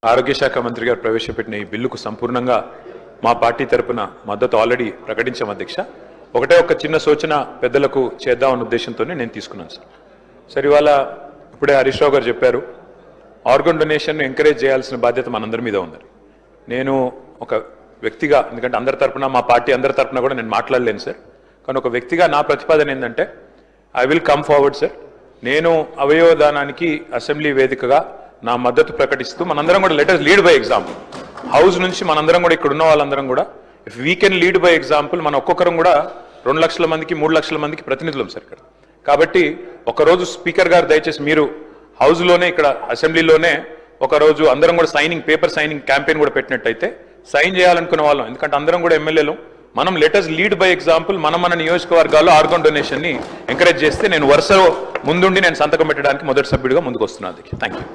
ఆరోగ్య శాఖ మంత్రి గారు ప్రవేశపెట్టిన ఈ బిల్లుకు సంపూర్ణంగా మా పార్టీ తరపున మద్దతు ఆల్రెడీ ప్రకటించాం అధ్యక్ష. ఒకటే ఒక చిన్న సూచన పెద్దలకు చేద్దామన్న ఉద్దేశంతోనే నేను తీసుకున్నాను సార్. సరే, ఇవాళ ఇప్పుడే హరీష్ రావు గారు చెప్పారు, ఆర్గన్ డొనేషన్ ఎంకరేజ్ చేయాల్సిన బాధ్యత మనందరి మీద ఉంది. నేను ఒక వ్యక్తిగా, ఎందుకంటే అందరి తరపున మా పార్టీ అందరి తరపున కూడా నేను మాట్లాడలేను సార్, కానీ ఒక వ్యక్తిగా నా ప్రతిపాదన ఏంటంటే I will come forward sir. నేను అవయవదానానికి అసెంబ్లీ వేదికగా నా మద్దతు ప్రకటిస్తూ మనందరం కూడా let us lead by example. House నుంచి మనందరం కూడా ఇక్కడ ఉన్న వాళ్ళందరం కూడా if we can lead by example, మన ఒక్కొక్కరం కూడా 2 లక్షల మందికి 3 లక్షల మందికి ప్రతినిధులం సార్ ఇక్కడ. కాబట్టి ఒకరోజు స్పీకర్ గారు దయచేసి మీరు హౌస్లోనే ఇక్కడ అసెంబ్లీలోనే ఒకరోజు అందరం కూడా పేపర్ సైనింగ్ క్యాంపెయిన్ కూడా పెట్టినట్టయితే సైన్ చేయాలనుకున్న వాళ్ళం, ఎందుకంటే అందరం కూడా ఎమ్మెల్యేలు, మనం let us lead by example. మన నియోజకవర్గాల్లో ఆర్గన్ డొనేషన్ ని ఎంకరేజ్ చేస్తే నేను వరుసలో ముందుండి నేను సంతకం పెట్టడానికి మొదటి సభ్యుడిగా ముందుకు వస్తున్నాను. Thank you.